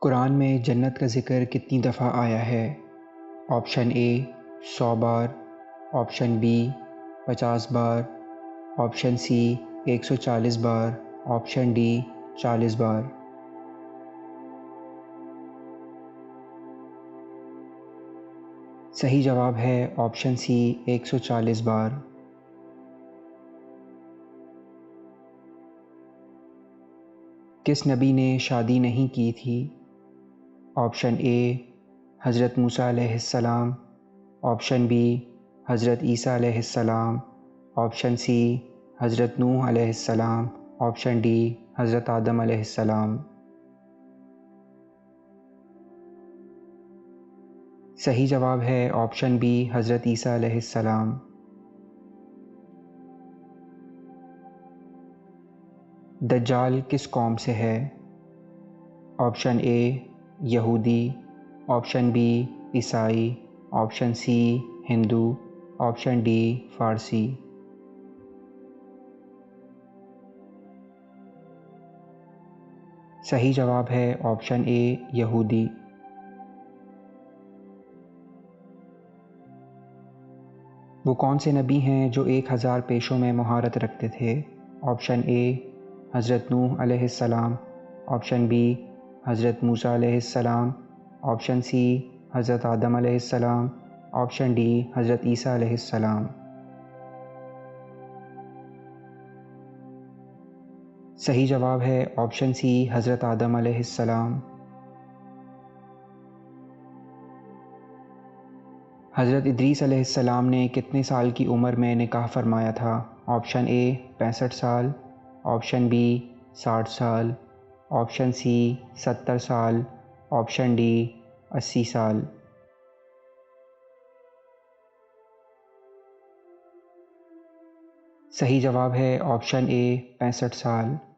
قرآن میں جنت کا ذکر کتنی دفعہ آیا ہے؟ آپشن اے 100 بار، آپشن بی 50 بار، آپشن سی 140 بار، آپشن ڈی 40 بار۔ صحیح جواب ہے آپشن سی 140 بار۔ کس نبی نے شادی نہیں کی تھی؟ آپشن اے حضرت موسیٰ علیہ السلام، آپشن بی حضرت عیسیٰ علیہ السلام، آپشن سی حضرت نوح علیہ السلام، آپشن ڈی حضرت آدم علیہ السلام۔ صحیح جواب ہے آپشن بی حضرت عیسیٰ علیہ السلام۔ دجال کس قوم سے ہے؟ آپشن اے یہودی، آپشن بی عیسائی، آپشن سی ہندو، آپشن ڈی فارسی۔ صحیح جواب ہے آپشن اے یہودی۔ وہ کون سے نبی ہیں جو 1000 پیشوں میں مہارت رکھتے تھے؟ آپشن اے حضرت نوح علیہ السلام، آپشن بی حضرت موسیٰ علیہ السلام، آپشن سی حضرت آدم علیہ السلام، آپشن ڈی حضرت عیسیٰ علیہ السلام۔ صحیح جواب ہے آپشن سی حضرت آدم علیہ السلام۔ حضرت ادریس علیہ السلام نے کتنے سال کی عمر میں نکاح فرمایا تھا؟ آپشن اے 65 سال، آپشن بی 60 سال، آپشن سی 70 سال، آپشن ڈی 80 سال۔ صحیح جواب ہے آپشن اے 65 سال۔